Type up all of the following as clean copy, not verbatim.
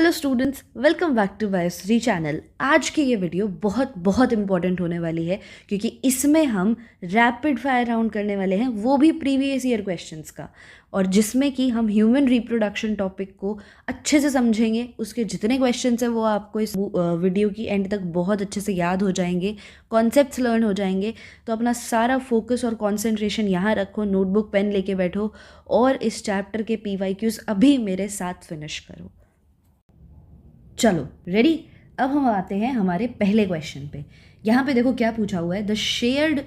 Hello students, welcome back to Vayushri channel. आज की ये वीडियो बहुत बहुत इंपॉर्टेंट होने वाली है क्योंकि इसमें हम रैपिड फायर राउंड करने वाले हैं, वो भी प्रीवियस ईयर क्वेश्चंस का, और जिसमें कि हम ह्यूमन रिप्रोडक्शन टॉपिक को अच्छे से समझेंगे। उसके जितने क्वेश्चंस हैं वो आपको इस वीडियो की एंड तक बहुत अच्छे से याद हो जाएंगे, कॉन्सेप्ट्स लर्न हो जाएंगे। तो अपना सारा फोकस और कॉन्सेंट्रेशन यहाँ रखो, नोटबुक पेन लेके बैठो और इस चैप्टर के PYQs अभी मेरे साथ फिनिश करो। चलो रेडी। अब हम आते हैं हमारे पहले क्वेश्चन पे। यहाँ पे देखो क्या पूछा हुआ है, the shared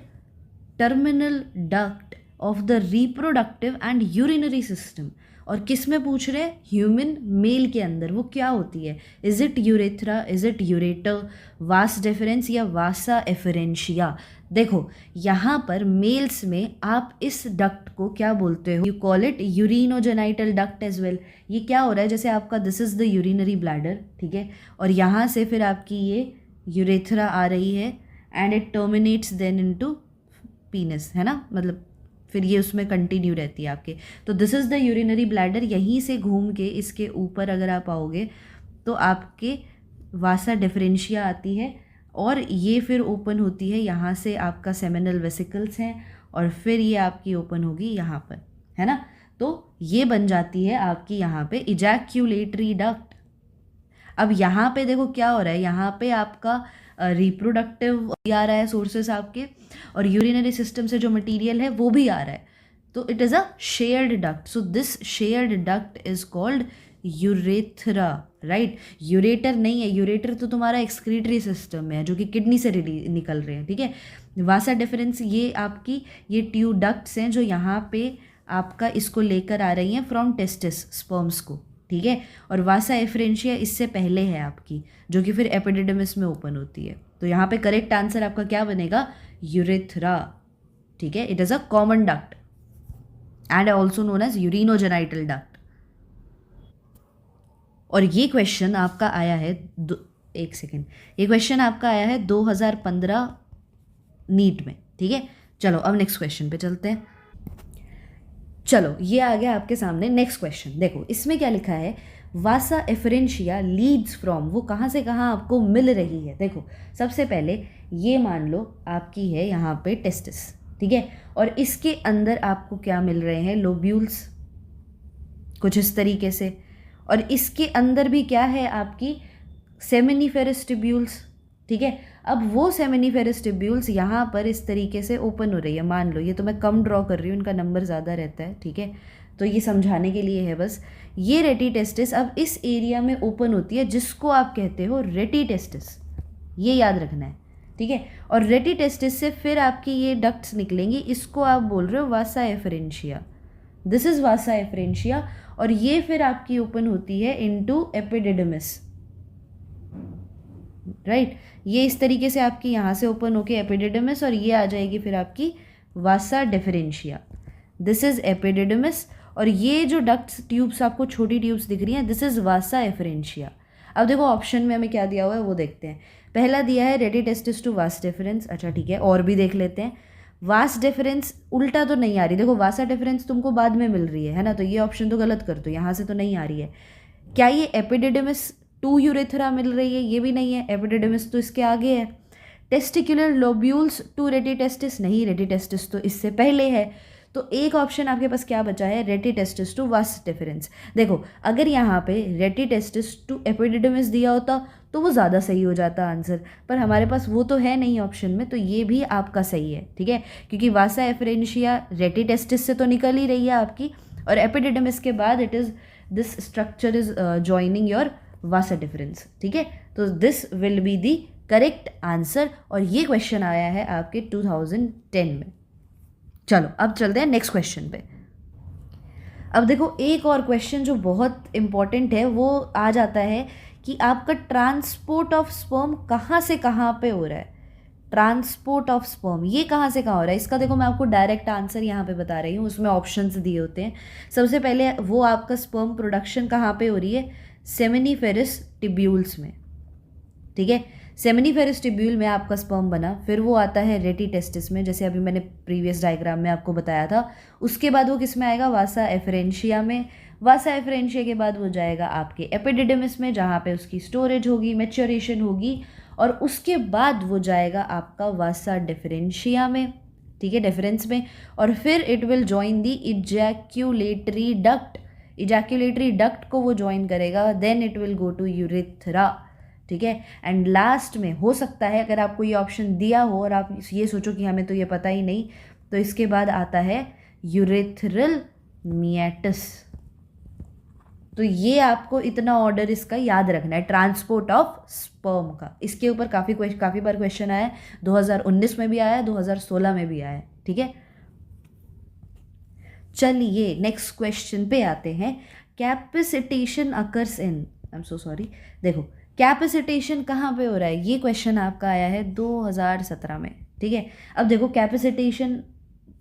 terminal duct of the reproductive and urinary system. और किस में पूछ रहे हैं? ह्यूमन मेल के अंदर वो क्या होती है? Is it urethra, is it ureter, vas deferens या वासा एफरेंशिया? देखो यहाँ पर मेल्स में आप इस डक्ट को क्या बोलते हो? You call it urinogenital duct as well. ये क्या हो रहा है, जैसे आपका this is the urinary bladder, ठीक है, और यहाँ से फिर आपकी ये यूरेथ्रा आ रही है and it terminates then into penis, है ना, मतलब फिर ये उसमें कंटिन्यू रहती है आपके। तो this is the urinary bladder. यहीं से घूम के इसके ऊपर अगर आप आओगे तो आपके वासा डिफरेंशिया आती है और ये फिर ओपन होती है, यहाँ से आपका सेमिनल वेसिकल्स हैं और फिर ये आपकी ओपन होगी यहाँ पर, है ना। तो ये बन जाती है आपकी यहाँ पे इजैक्यूलेटरी डक्ट। अब यहाँ पे देखो क्या हो रहा है, यहाँ पे आपका रिप्रोडक्टिव आ रहा है सोर्सेस आपके, और यूरिनरी सिस्टम से जो मटेरियल है वो भी आ रहा है। तो it is a shared duct. So this shared duct is called urethra, right. Ureter नहीं है, यूरेटर तो तुम्हारा एक्सक्रीटरी सिस्टम में है जो कि किडनी से निकल रहे हैं, ठीक है। वासा डिफरेंस ये आपकी ये ट्यूब डक्ट्स हैं जो यहाँ पे आपका इसको लेकर आ रही हैं फ्रॉम टेस्टिस स्पर्म्स को, ठीक है। और वासा एफरेंशिया इससे पहले है आपकी, जो कि फिर एपिडिडमिस में ओपन होती है। तो यहाँ पे करेक्ट आंसर आपका क्या बनेगा? यूरेथ्रा, ठीक है। It is a common duct and also known as urinogenital duct. और ये क्वेश्चन आपका आया है एक सेकेंड, ये क्वेश्चन आपका आया है 2015 नीट में, ठीक है। चलो अब नेक्स्ट क्वेश्चन पे चलते हैं। चलो ये आ गया आपके सामने नेक्स्ट क्वेश्चन। देखो इसमें क्या लिखा है, वासा एफरेंशिया लीड्स फ्रॉम, वो कहाँ से कहाँ आपको मिल रही है। देखो सबसे पहले ये मान लो आपकी है यहाँ पे टेस्टिस, ठीक है, और इसके अंदर आपको क्या मिल रहे हैं? लोब्यूल्स, कुछ इस तरीके से। और इसके अंदर भी क्या है आपकी? सेमिनिफेरस ट्यूब्यूल्स, ठीक है। अब वो सेमिनिफेरस ट्यूब्यूल्स यहाँ पर इस तरीके से ओपन हो रही है। मान लो ये तो मैं कम ड्रॉ कर रही हूँ, इनका नंबर ज़्यादा रहता है, ठीक है, तो ये समझाने के लिए है बस। ये रेटिटेस्टिस अब इस एरिया में ओपन होती है जिसको आप कहते हो रेटिटेस्टिस, ये याद रखना है, ठीक है। और रेटिटेस्टिस से फिर आपकी ये डक्ट्स निकलेंगी, इसको आप बोल रहे हो vasa efferentia. This is vasa efferentia. और ये फिर आपकी ओपन होती है इनटू एपिडिडमिस, राइट। ये इस तरीके से आपकी यहाँ से ओपन होके एपिडिडमिस, और ये आ जाएगी फिर आपकी वासा डिफरेंशिया। This is epididymis. और ये जो डक्ट्स ट्यूब्स आपको छोटी ट्यूब्स दिख रही हैं, दिस इज वासा एफरेंशिया। अब देखो ऑप्शन में हमें क्या दिया हुआ है वो देखते हैं। पहला दिया है रेटिटेस्टिस टू वास डिफरेंस, अच्छा ठीक है, और भी देख लेते हैं। वास डिफरेंस उल्टा तो नहीं आ रही, देखो वासा डिफरेंस तुमको बाद में मिल रही है ना, तो ये ऑप्शन तो गलत कर दो, यहाँ से तो नहीं आ रही है। क्या ये एपिडिडमिस टू यूरेथ्रा मिल रही है? ये भी नहीं है, एपिडिडमिस तो इसके आगे है। टेस्टिकुलर लोब्यूल्स टू रेटिटेस्टिस, नहीं, रेटिटेस्टिस तो इससे पहले है। तो एक ऑप्शन आपके पास क्या बचा है? Rete testis to vas deferens. देखो अगर यहाँ पे रेटिटेस्टिस टू एपिडिडमिस दिया होता तो वो ज़्यादा सही हो जाता आंसर, पर हमारे पास वो तो है नहीं ऑप्शन में, तो ये भी आपका सही है, ठीक है, क्योंकि वासा एफरेंशिया रेटिटेस्टिस से तो निकल ही रही है आपकी, और एपिडिडमिस के बाद it is this structure is joining your Vasa difference, ठीक है। तो this will be the correct answer, और ये क्वेश्चन आया है आपके 2010 में। चलो अब चलते हैं नेक्स्ट क्वेश्चन पे। अब देखो एक और क्वेश्चन जो बहुत इंपॉर्टेंट है वो आ जाता है कि आपका ट्रांसपोर्ट ऑफ स्पर्म कहाँ से कहाँ पे हो रहा है। ट्रांसपोर्ट ऑफ स्पर्म ये कहाँ से कहाँ हो रहा है, इसका देखो मैं आपको डायरेक्ट आंसर यहाँ पे बता रही हूँ, उसमें ऑप्शंस दिए होते हैं। सबसे पहले वो आपका स्पर्म प्रोडक्शन कहाँ पे हो रही है? सेमिनिफेरस ट्यूब्यूल्स में, ठीक है। सेमिनिफेरस ट्यूब्यूल में आपका स्पर्म बना, फिर वो आता है रेटी टेस्टिस में, जैसे अभी मैंने प्रीवियस डायग्राम में आपको बताया था। उसके बाद वो किस में आएगा, वासा एफरेंशिया में। वासा एफरेंशिया के बाद वो जाएगा आपके एपिडिडिमिस में, जहाँ पे उसकी स्टोरेज होगी, मैच्योरेशन होगी, और उसके बाद वो जाएगा आपका वासा डिफरेंशिया में, ठीक है, डिफरेंस में, और फिर it will join the ejaculatory duct. Ejaculatory duct को वो ज्वाइन करेगा, then it will go to urethra, ठीक है। एंड लास्ट में हो सकता है अगर आपको ये ऑप्शन दिया हो और आप ये सोचो कि हमें तो ये पता ही नहीं, तो इसके बाद आता है यूरेथ्रल मिएटस। तो ये आपको इतना ऑर्डर इसका याद रखना है, ट्रांसपोर्ट ऑफ स्पर्म का। इसके ऊपर काफ़ी बार क्वेश्चन आया है, 2019 में भी आया है, 2016 में भी आया है, ठीक है। चलिए नेक्स्ट क्वेश्चन पे आते हैं। Capacitation occurs in, I am so sorry, देखो कैपेसिटेशन कहाँ पे हो रहा है, ये क्वेश्चन आपका आया है 2017 में, ठीक है। अब देखो कैपेसिटेशन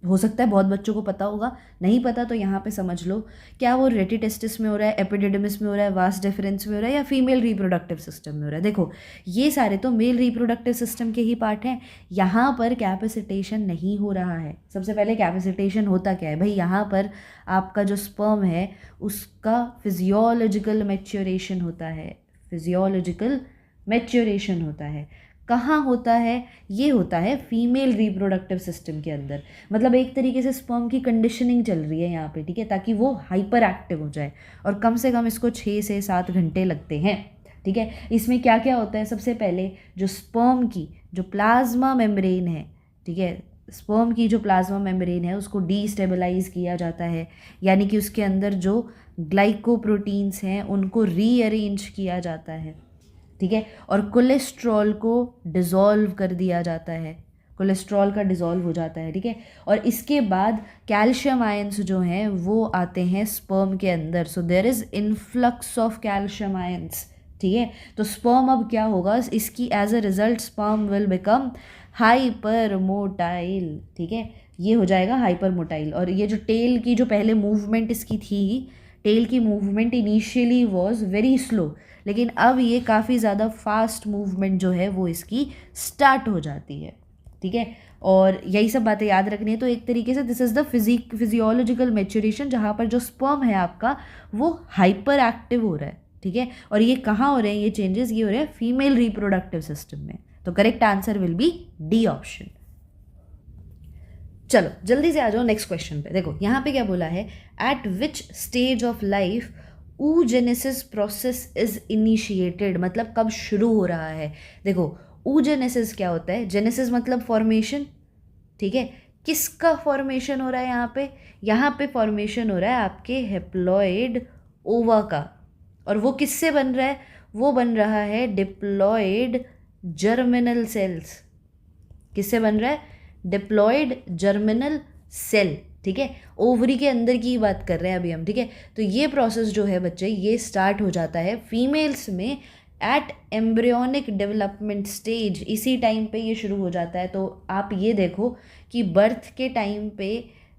हो सकता है बहुत बच्चों को पता होगा, नहीं पता तो यहाँ पे समझ लो, क्या वो रेटी टेस्टिस में हो रहा है, एपिडिडिमिस में हो रहा है, वास डिफरेंस में हो रहा है, या फीमेल रिप्रोडक्टिव सिस्टम में हो रहा है। देखो ये सारे तो मेल रिप्रोडक्टिव सिस्टम के ही पार्ट हैं, यहाँ पर कैपेसिटेशन नहीं हो रहा है। सबसे पहले कैपेसिटेशन होता क्या है भाई, यहाँ पर आपका जो स्पर्म है उसका फिजियोलॉजिकल मैच्योरेशन होता है, फिजियोलॉजिकल मैच्योरेशन होता है। कहाँ होता है, ये होता है फीमेल रिप्रोडक्टिव सिस्टम के अंदर। मतलब एक तरीके से स्पर्म की कंडीशनिंग चल रही है यहाँ पे, ठीक है, ताकि वो हाइपर एक्टिव हो जाए, और कम से कम इसको 6 से 7 घंटे लगते हैं, ठीक है। इसमें क्या क्या होता है, सबसे पहले जो स्पर्म की जो प्लाज्मा मेम्ब्रेन है, ठीक है, स्पर्म की जो प्लाज्मा मेम्ब्रेन है उसको डीस्टेबलाइज किया जाता है, यानी कि उसके अंदर जो ग्लाइकोप्रोटीन्स हैं उनको रीअरेंज किया जाता है, ठीक है, और कोलेस्ट्रॉल को डिज़ोल्व कर दिया जाता है, कोलेस्ट्रॉल का डिज़ोल्व हो जाता है, ठीक है। और इसके बाद कैल्शियम आयंस जो हैं वो आते हैं स्पर्म के अंदर, so there is influx of calcium ions, ठीक है। तो स्पर्म अब क्या होगा, इसकी as a result sperm will become hypermotile, ठीक है, ये हो जाएगा हाइपर मोटाइल। और ये जो टेल की जो पहले मूवमेंट इसकी थी, टेल की movement initially was very slow, लेकिन अब ये काफ़ी ज़्यादा फास्ट मूवमेंट जो है वो इसकी स्टार्ट हो जाती है, ठीक है। और यही सब बातें याद रखनी है। तो एक तरीके से this is the physiological maturation, जहाँ पर जो स्पर्म है आपका वो हाइपर एक्टिव हो रहा है, ठीक है। और ये कहाँ हो रहे हैं ये चेंजेस, ये हो रहे हैं फीमेल रिप्रोडक्टिव सिस्टम में। तो correct answer will B D option. चलो जल्दी से आ जाओ नेक्स्ट क्वेश्चन पे। देखो यहाँ पे क्या बोला है, eight which stage of life oogenesis process is initiated, मतलब कब शुरू हो रहा है। देखो oogenesis क्या होता है, जेनेसिस मतलब फॉर्मेशन, ठीक है। किसका फॉर्मेशन हो रहा है यहाँ पे फॉर्मेशन हो रहा है आपके हेप्लॉइड ओवा का, और वो किससे बन रहा है, वो बन रहा है डिप्लॉइड जर्मिनल सेल्स। किससे बन रहा है, डिप्लॉइड जर्मिनल सेल, ठीक है। ओवरी के अंदर की बात कर रहे हैं अभी हम, ठीक है। तो ये प्रोसेस जो है बच्चे ये स्टार्ट हो जाता है फीमेल्स में एट एम्ब्रियोनिक डेवलपमेंट स्टेज, इसी टाइम पे ये शुरू हो जाता है। तो आप ये देखो कि बर्थ के टाइम पे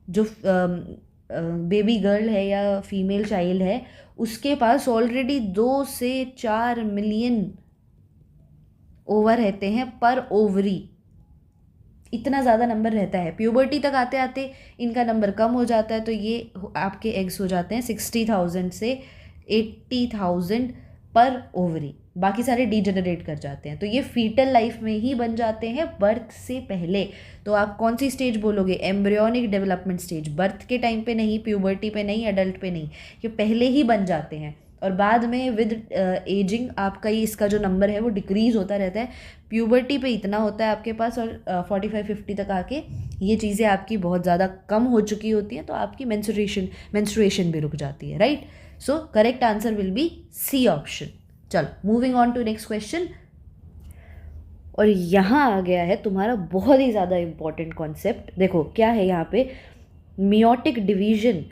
जो बेबी गर्ल है या फीमेल चाइल्ड है उसके पास ऑलरेडी 2 से 4 मिलियन ओवर रहते हैं पर ओवरी, इतना ज़्यादा नंबर रहता है। प्यूबर्टी तक आते आते इनका नंबर कम हो जाता है, तो ये आपके एग्स हो जाते हैं 60,000 से 80,000 पर ओवरी, बाकी सारे डीजेनरेट कर जाते हैं। तो ये फीटल लाइफ में ही बन जाते हैं बर्थ से पहले। तो आप कौन सी स्टेज बोलोगे, एम्ब्रियोनिक डेवलपमेंट स्टेज, बर्थ के टाइम पे नहीं, प्यूबर्टी पे नहीं, एडल्ट पे नहीं, ये पहले ही बन जाते हैं। और बाद में विद एजिंग आपका ये इसका जो नंबर है वो डिक्रीज़ होता रहता है। प्यूबर्टी पे इतना होता है आपके पास, और 45-50 तक आके ये चीज़ें आपकी बहुत ज़्यादा कम हो चुकी होती हैं, तो आपकी मेंस्ट्रुएशन भी रुक जाती है, right. So correct answer will be C option. चलो moving on to next question. और यहाँ आ गया है तुम्हारा बहुत ही ज़्यादा इंपॉर्टेंट कॉन्सेप्ट। देखो क्या है यहाँ पे, meiotic division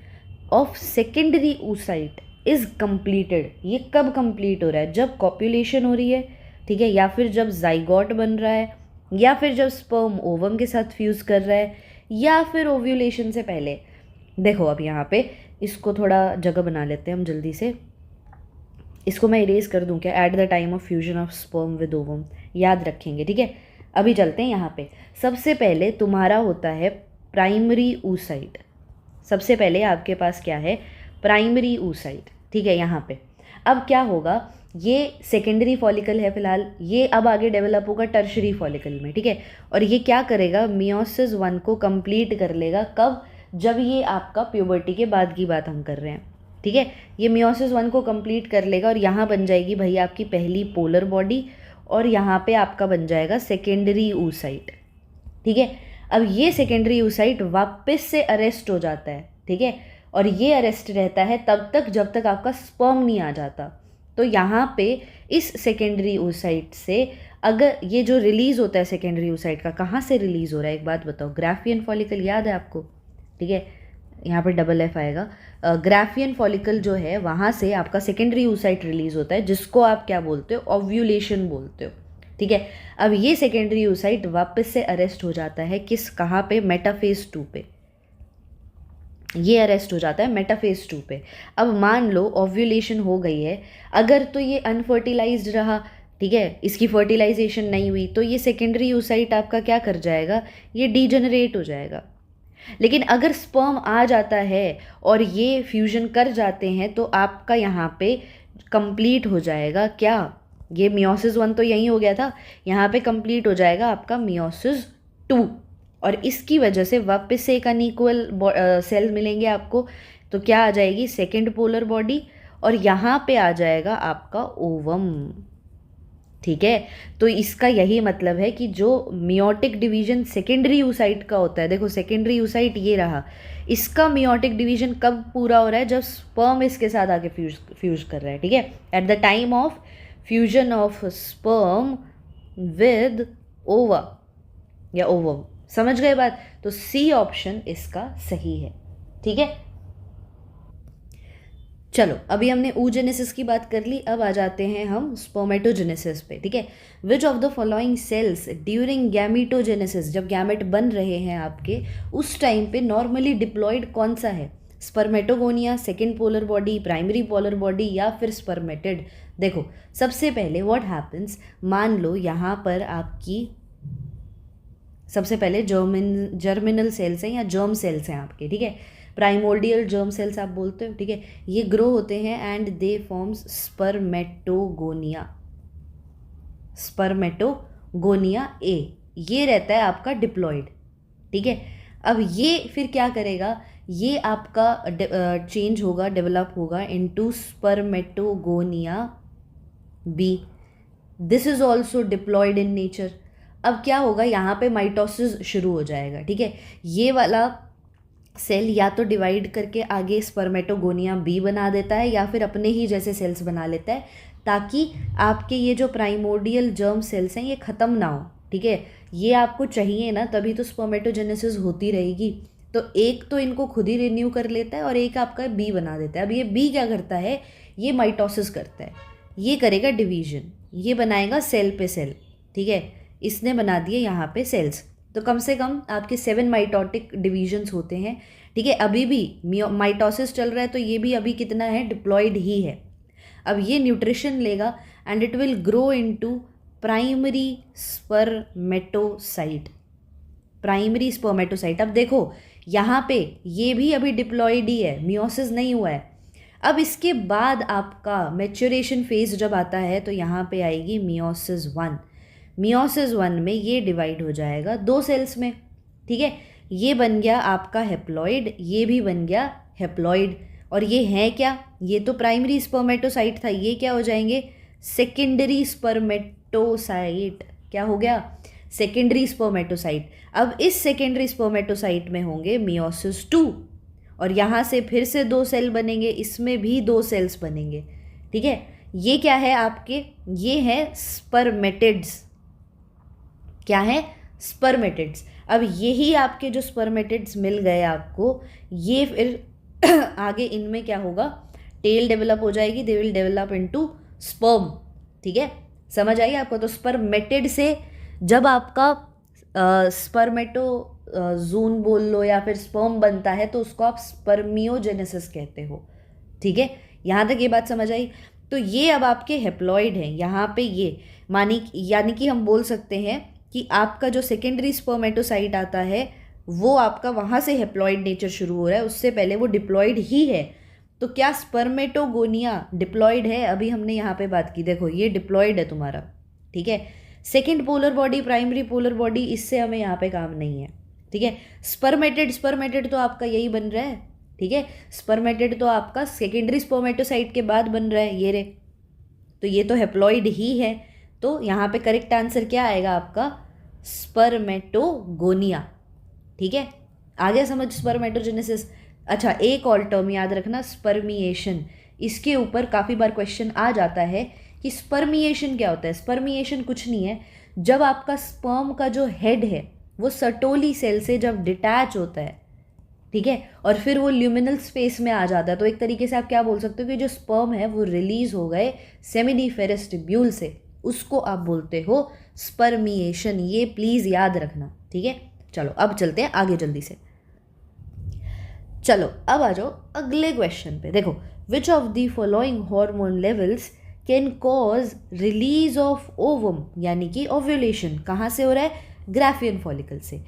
of secondary oocyte is completed. ये कब कंप्लीट हो रहा है, जब कॉपुलेशन हो रही है, ठीक है, या फिर जब जाइगोट बन रहा है, या फिर जब स्पर्म ओवम के साथ फ्यूज़ कर रहा है, या फिर ओव्यूलेशन से पहले। देखो अब यहाँ पे इसको थोड़ा जगह बना लेते हैं हम जल्दी से। इसको मैं इरेज कर दूं क्या? At the time of fusion of sperm with ovum, याद रखेंगे, ठीक है। अभी चलते हैं यहाँ पे। सबसे पहले तुम्हारा होता है प्राइमरी oocyte। सबसे पहले आपके पास क्या है? प्राइमरी oocyte, ठीक है। यहाँ पे अब क्या होगा, ये सेकेंडरी फॉलिकल है फिलहाल, ये अब आगे डेवलप होगा टर्शरी फॉलिकल में, ठीक है। और ये क्या करेगा? मियोसिस 1 को कंप्लीट कर लेगा। कब? जब ये आपका प्यूबर्टी के बाद की बात हम कर रहे हैं, ठीक है। ये मियोसिस 1 को कंप्लीट कर लेगा और यहाँ बन जाएगी भाई आपकी पहली पोलर बॉडी, और यहाँ पे आपका बन जाएगा सेकेंडरी oocyte, ठीक है। अब ये सेकेंडरी oocyte वापस से अरेस्ट हो जाता है, ठीक है। और ये अरेस्ट रहता है तब तक जब तक आपका स्पर्म नहीं आ जाता। तो यहाँ पे इस सेकेंडरी oocyte से अगर ये जो रिलीज़ होता है सेकेंडरी oocyte का, कहाँ से रिलीज़ हो रहा है एक बात बताओ? ग्राफियन फॉलिकल याद है आपको, ठीक है। यहाँ पे डबल एफ आएगा। ग्राफियन फॉलिकल जो है वहाँ से आपका सेकेंडरी oocyte रिलीज़ होता है, जिसको आप क्या बोलते हो? ओव्यूलेशन बोलते हो, ठीक है। अब ये सेकेंडरी oocyte वापस से अरेस्ट हो जाता है किस, कहाँ पे? मेटाफेज 2 पे। ये अरेस्ट हो जाता है मेटाफेज 2 पे। अब मान लो ओव्यूलेशन हो गई है, अगर तो ये अनफर्टिलाइज्ड रहा, ठीक है, इसकी फर्टिलाइजेशन नहीं हुई, तो ये सेकेंडरी oocyte आपका क्या कर जाएगा? ये डीजनरेट हो जाएगा। लेकिन अगर स्पर्म आ जाता है और ये फ्यूजन कर जाते हैं तो आपका यहाँ पे कंप्लीट हो जाएगा क्या? ये मियोसिस 1 तो यहीं हो गया था, यहाँ पे कंप्लीट हो जाएगा आपका मियोसिस 2, और इसकी वजह से वापस से एक अनइक्वल सेल मिलेंगे आपको। तो क्या आ जाएगी? सेकेंड पोलर बॉडी, और यहाँ पे आ जाएगा आपका ओवम, ठीक है। तो इसका यही मतलब है कि जो मियोटिक डिवीजन सेकेंडरी oocyte का होता है, देखो सेकेंडरी oocyte ये रहा, इसका मियोटिक डिवीजन कब पूरा हो रहा है? जब स्पर्म इसके साथ आके फ्यूज कर रहा है, ठीक है। At the time of fusion of sperm with ओवा या ओवम, समझ गए बात? तो सी ऑप्शन इसका सही है, ठीक है। चलो अभी हमने oogenesis की बात कर ली, अब आ जाते हैं हम स्पर्मेटोजेनेसिस पे, ठीक है। Which of the following sales during gametogenesis, जब गैमेट बन रहे हैं आपके उस टाइम पे नॉर्मली डिप्लॉयड कौन सा है? Spermatogonia, second polar body, primary polar body, या फिर स्पर्मेटेड? देखो सबसे पहले व्हाट हैपन्स, मान लो यहाँ पर आपकी सबसे पहले जर्मिनल सेल्स हैं या जर्म सेल्स हैं आपके, ठीक है। प्राइमोर्डियल जर्म सेल्स आप बोलते हो, ठीक है। ये ग्रो होते हैं and they forms spermatogonia, spermatogonia A, ये रहता है आपका डिप्लॉयड, ठीक है। अब ये फिर क्या करेगा? ये आपका चेंज होगा, डेवलप होगा into spermatogonia B. This is also diploid in nature. अब क्या होगा? यहाँ पे माइटोसिस शुरू हो जाएगा, ठीक है। ये वाला सेल या तो डिवाइड करके आगे स्पर्मेटोगोनिया बी बना देता है, या फिर अपने ही जैसे सेल्स बना लेता है, ताकि आपके ये जो प्राइमोर्डियल जर्म सेल्स हैं ये ख़त्म ना हो, ठीक है। ये आपको चाहिए ना, तभी तो स्पर्मेटोजेनेसिस होती रहेगी। तो एक तो इनको खुद ही रिन्यू कर लेता है और एक आपका बी बना देता है। अब ये बी क्या करता है? ये माइटोसिस करता है, ये करेगा डिवीजन, ये बनाएगा सेल पे सेल, ठीक है। इसने बना दिए यहाँ पे सेल्स। तो कम से कम आपके 7 माइटोटिक डिवीजन्स होते हैं, ठीक है। अभी भी माइटोसिस चल रहा है, तो ये भी अभी कितना है? डिप्लॉयड ही है। अब ये न्यूट्रिशन लेगा and it will grow into primary spermatocyte, primary spermatocyte. अब देखो यहाँ पे ये भी अभी डिप्लॉयड ही है, मियोसिस नहीं हुआ है। अब इसके बाद आपका मैच्योरेशन फेज जब आता है तो यहाँ पे आएगी मियोसिस 1। मियोसिस 1 में ये डिवाइड हो जाएगा 2 सेल्स में, ठीक है। ये बन गया आपका हेप्लॉइड, ये भी बन गया हेप्लॉइड, और ये है क्या? ये तो प्राइमरी स्पर्मेटोसाइट था, ये क्या हो जाएंगे? Secondary spermatocyte. क्या हो गया? Secondary spermatocyte. अब इस सेकेंडरी स्पर्मेटोसाइट में होंगे मियोसिस 2, और यहाँ से फिर से 2 सेल बनेंगे, इसमें भी 2 सेल्स बनेंगे, ठीक है। ये क्या है आपके? ये है स्पर्मेटिड्स। क्या है? स्पर्मेटिड्स। अब यही आपके जो स्पर्मेटिड्स मिल गए आपको, ये फिर आगे इनमें क्या होगा? टेल डेवलप हो जाएगी, they will develop into sperm, ठीक है। समझ आई आपको? तो स्पर्मेटिड से जब आपका स्पर्मेटोजून बोल लो या फिर स्पर्म बनता है तो उसको आप स्पर्मियोजेनेसिस कहते हो, ठीक है। यहाँ तक ये बात समझ आई। तो ये अब आपके हेप्लॉइड हैं यहाँ पे, ये यानी कि हम बोल सकते हैं कि आपका जो सेकेंडरी स्पर्मेटोसाइट आता है वो आपका वहाँ से हेप्लॉइड नेचर शुरू हो रहा है, उससे पहले वो डिप्लॉइड ही है। तो क्या स्पर्मेटोगोनिया डिप्लॉइड है? अभी हमने यहाँ पे बात की, देखो ये डिप्लॉइड है तुम्हारा, ठीक है। Second polar body, primary polar body, इससे हमें यहाँ पे काम नहीं है, ठीक है। स्पर्मेटेड तो आपका यही बन रहा है, ठीक है। स्पर्मेटेड तो आपका सेकेंडरी स्पर्मेटोसाइट के बाद बन रहा है, ये रे, तो ये तो हेप्लॉइड ही है। तो यहाँ पे करेक्ट आंसर क्या आएगा आपका? स्पर्मेटोगोनिया, ठीक है। आ गया समझ स्पर्मेटोजेनेसिस। अच्छा, एक और टर्म याद रखना, स्पर्मिएशन। इसके ऊपर काफ़ी बार क्वेश्चन आ जाता है कि स्पर्मिएशन क्या होता है। स्पर्मिएशन कुछ नहीं है, जब आपका स्पर्म का जो हेड है वो सर्टोली सेल से जब डिटैच होता है, ठीक है, और फिर वो ल्यूमिनल स्पेस में आ जाता है, तो एक तरीके से आप क्या बोल सकते हो कि जो स्पर्म है वो रिलीज हो गए सेमिनिफेरस ट्यूब्यूल से, उसको आप बोलते हो स्पर्मिएशन। ये प्लीज़ याद रखना, ठीक है। चलो अब चलते हैं आगे जल्दी से। चलो अब आ जाओ अगले क्वेश्चन पे। देखो, which of the following hormone levels can cause release of ovum, यानी कि ओव्यूलेशन कहाँ से हो रहा है? ग्राफियन फॉलिकल से।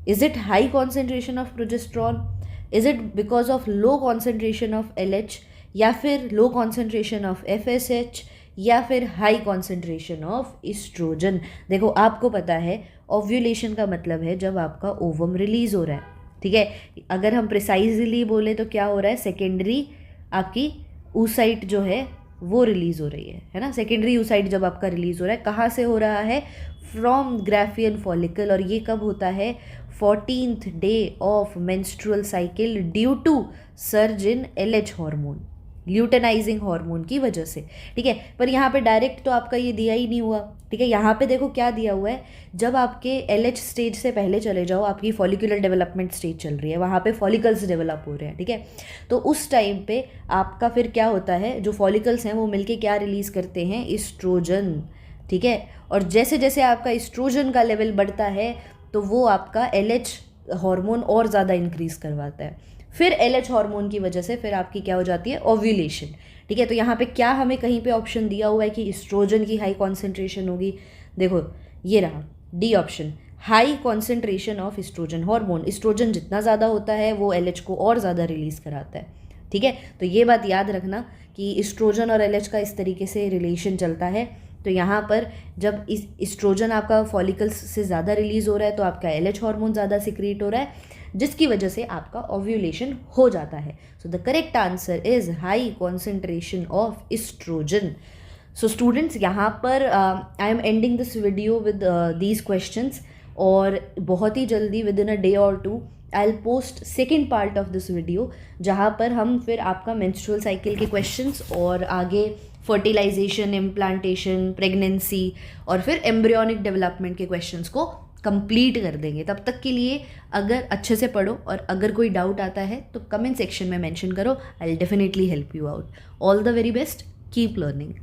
Is it high concentration of progesterone, is it because of low concentration of LH, या फिर लो कॉन्सेंट्रेशन ऑफ FSH, या फिर हाई कॉन्सेंट्रेशन ऑफ इस्ट्रोजन। देखो आपको पता है ओव्यूलेशन का मतलब है जब आपका ओवम रिलीज हो रहा है, ठीक है। अगर हम प्रिसाइजली बोले तो क्या हो रहा है? सेकेंडरी आपकी oocyte जो है वो रिलीज हो रही है ना। सेकेंडरी oocyte जब आपका रिलीज हो रहा है, कहाँ से हो रहा है? From Graafian follicle. और ये कब होता है? 14th day of menstrual cycle due to surge in LH hormone, luteinising hormone की वजह से, ठीक है। पर यहाँ पे डायरेक्ट तो आपका ये दिया ही नहीं हुआ, ठीक है। यहाँ पे देखो क्या दिया हुआ है, जब आपके LH स्टेज से पहले चले जाओ, आपकी फॉलिकुलर डेवलपमेंट स्टेज चल रही है, वहाँ पे फॉलिकल्स डेवलप हो रहे हैं, ठीक है। तो उस टाइम पे आपका फिर क्या होता है, जो फॉलिकल्स हैं वो मिलके क्या रिलीज़ करते हैं? इस्ट्रोजन, ठीक है। और जैसे जैसे आपका इस्ट्रोजन का लेवल बढ़ता है तो वो आपका LH हार्मोन और ज़्यादा इंक्रीज़ करवाता है। फिर LH हार्मोन की वजह से फिर आपकी क्या हो जाती है? ओव्यूलेशन, ठीक है। तो यहाँ पे क्या हमें कहीं पे ऑप्शन दिया हुआ है कि इस्ट्रोजन की हाई कॉन्सेंट्रेशन होगी? देखो ये रहा D option, high concentration of estrogen hormone. Estrogen जितना ज़्यादा होता है वो LH को और ज़्यादा रिलीज़ कराता है, ठीक है। तो ये बात याद रखना कि इस्ट्रोजन और LH का इस तरीके से रिलेशन चलता है। तो यहाँ पर जब इस इस्ट्रोजन आपका फॉलिकल्स से ज़्यादा रिलीज़ हो रहा है तो आपका LH हार्मोन ज़्यादा सिक्रीट हो रहा है, जिसकी वजह से आपका ओव्यूलेशन हो जाता है। So the correct answer is high concentration of estrogen. So students, यहाँ पर I am ending this video with these questions, और बहुत ही जल्दी विद इन अ डे और two I will post second part of this video, जहाँ पर हम फिर आपका मेंस्ट्रुअल साइकिल के क्वेश्चंस और आगे फर्टिलाइजेशन, इम्प्लांटेशन, प्रेगनेंसी और फिर एम्ब्रियोनिक डेवलपमेंट के क्वेश्चंस को कंप्लीट कर देंगे। तब तक के लिए अगर अच्छे से पढ़ो और अगर कोई डाउट आता है तो कमेंट सेक्शन में मेंशन करो, I will definitely help you out. All the very best, keep learning.